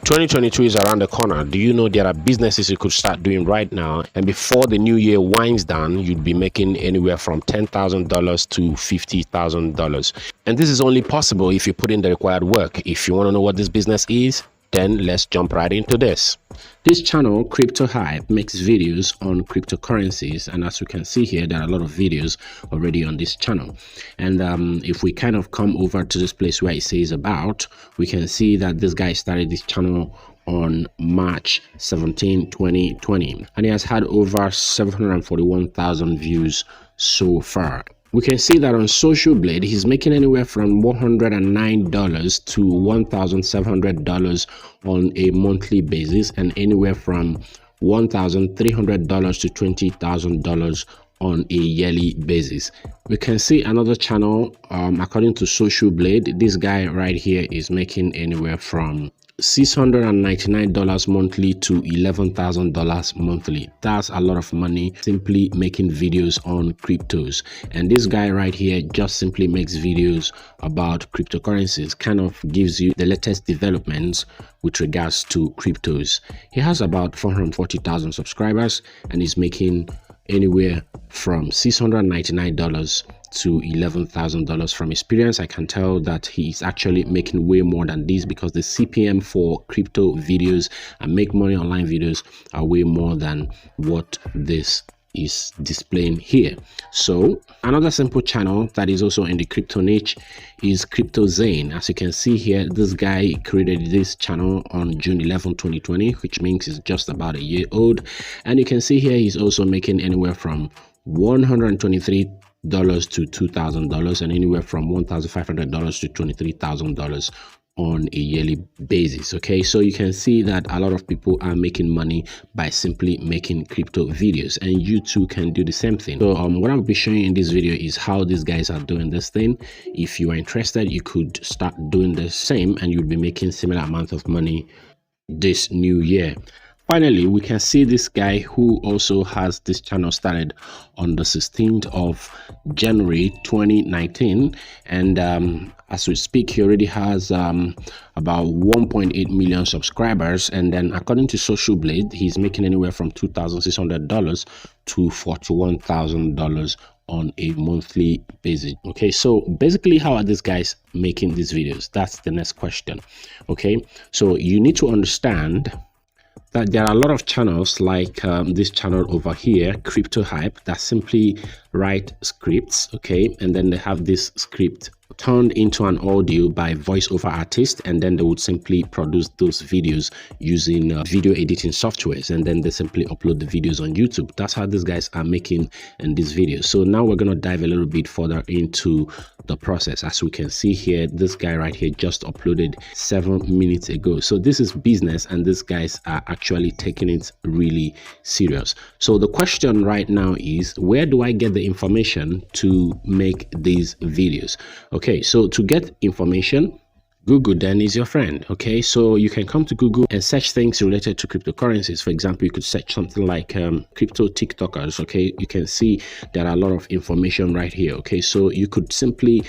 2022 is around the corner. Do you know there are businesses you could start doing right now, and before the new year winds down, you'd be making anywhere from $10,000 to $50,000. And this is only possible if you put in the required work. If you want to know what this business is, then let's jump right into this. This channel, Crypto Hype, makes videos on cryptocurrencies, and as you can see here, there are a lot of videos already on this channel. And if we kind of come over to this place where it says about, we can see that this guy started this channel on March 17, 2020, and he has had over 741,000 views so far. We can see that on Social Blade, he's making anywhere from $109 to $1,700 on a monthly basis, and anywhere from $1,300 to $20,000 on a yearly basis. We can see another channel, according to Social Blade, this guy right here is making anywhere from $699 monthly to $11,000 monthly. That's a lot of money simply making videos on cryptos. And this guy right here just simply makes videos about cryptocurrencies, kind of gives you the latest developments with regards to cryptos. He has about 440,000 subscribers and is making anywhere from $699 to $11,000. From experience, I can tell that he's actually making way more than this, because the CPM for crypto videos and make money online videos are way more than what this is displaying here. So another simple channel that is also in the crypto niche is Crypto Zane. As you can see here, this guy created this channel on June 11, 2020, which means it's just about a year old. And you can see here he's also making anywhere from $123 to $2,000 and anywhere from $1,500 to $23,000 on a yearly basis. Okay, so you can see that a lot of people are making money by simply making crypto videos, and you too can do the same thing. So what I'll be showing you in this video is how these guys are doing this thing. If you are interested, you could start doing the same and you'll be making similar amount of money this new year. Finally, we can see this guy who also has this channel started on the 16th of January 2019, and as we speak, he already has about 1.8 million subscribers. And then according to Social Blade, he's making anywhere from $2,600 to $41,000 on a monthly basis. Okay, so basically, how are these guys making these videos? That's the next question. Okay, so you need to understand that there are a lot of channels like this channel over here, Crypto Hype, that simply write scripts, okay, and then they have this script turned into an audio by voiceover artists, and then they would simply produce those videos using video editing softwares, and then they simply upload the videos on YouTube. That's how these guys are making in these videos. So now we're going to dive a little bit further into the process. As we can see here, this guy right here just uploaded 7 minutes ago. So this is business, and these guys are actually taking it really serious. So the question right now is, where do I get the information to make these videos? Okay, so to get information, Google then is your friend. Okay, so you can come to Google and search things related to cryptocurrencies. For example, you could search something like crypto TikTokers. Okay, you can see there are a lot of information right here. Okay, so you could simply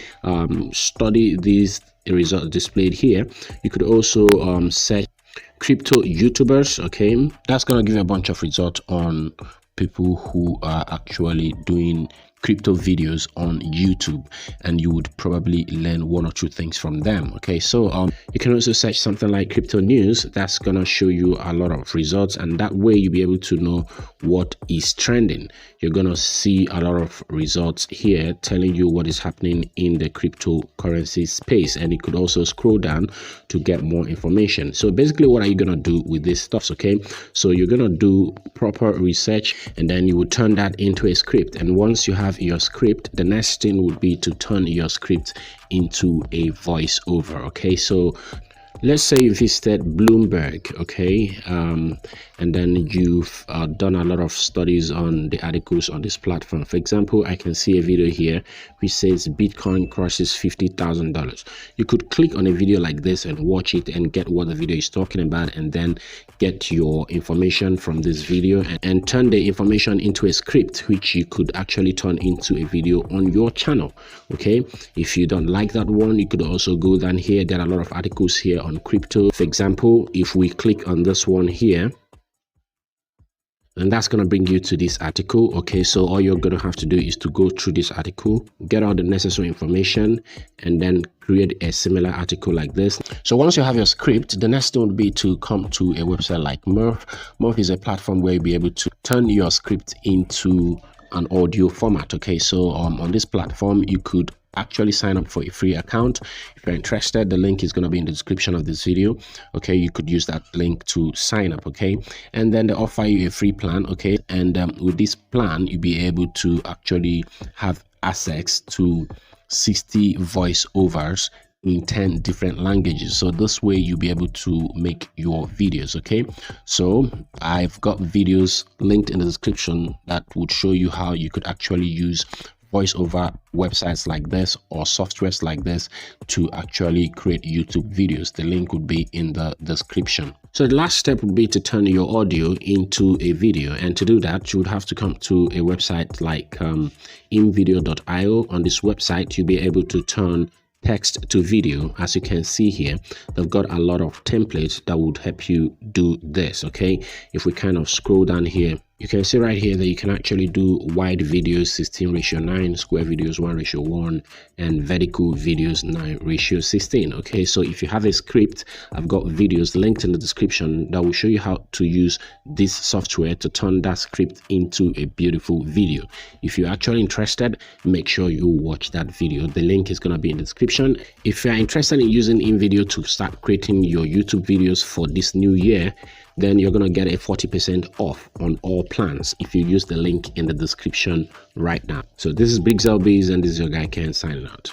study these results displayed here. You could also search crypto YouTubers. Okay, that's gonna give you a bunch of results on people who are actually doing crypto videos on YouTube, and you would probably learn one or two things from them. Okay, so you can also search something like crypto news. That's gonna show you a lot of results, and that way you'll be able to know what is trending. You're gonna see a lot of results here telling you what is happening in the cryptocurrency space, and you could also scroll down to get more information. So basically, what are you gonna do with this stuff? Okay, so you're gonna do proper research, and then you would turn that into a script. And once you have your script, the next thing would be to turn your script into a voiceover. Okay, so let's say you visited Bloomberg, okay, and then you've done a lot of studies on the articles on this platform. For example, I can see a video here which says Bitcoin crosses $50,000. You could click on a video like this and watch it and get what the video is talking about, and then get your information from this video and turn the information into a script which you could actually turn into a video on your channel. Okay, if you don't like that one, you could also go down here. There are a lot of articles here on crypto. For example, if we click on this one here, and that's going to bring you to this article. Okay, so all you're going to have to do is to go through this article, get all the necessary information, and then create a similar article like this. So once you have your script, the next thing would be to come to a website like Murph. Murph is a platform where you'll be able to turn your script into an audio format. Okay, so on this platform, you could actually sign up for a free account. If you're interested, the link is going to be in the description of this video. Okay, you could use that link to sign up. Okay, and then they offer you a free plan. Okay, and with this plan, you'll be able to actually have access to 60 voiceovers in 10 different languages. So this way you'll be able to make your videos. Okay, so I've got videos linked in the description that would show you how you could actually use voiceover websites like this or softwares like this to actually create YouTube videos. The link would be in the description. So the last step would be to turn your audio into a video, and to do that you would have to come to a website like invideo.io. On this website you'll be able to turn text to video. As you can see here, they've got a lot of templates that would help you do this. Okay, if we kind of scroll down here, you can see right here that you can actually do wide videos 16:9, square videos 1:1, and vertical videos 9:16. Okay, so if you have a script, I've got videos linked in the description that will show you how to use this software to turn that script into a beautiful video. If you're actually interested, make sure you watch that video. The link is going to be in the description. If you're interested in using invideo to start creating your YouTube videos for this new year, then you're going to get a 40% off on all plans if you use the link in the description right now. So this is Big Zell Biz, and this is your guy Ken signing out.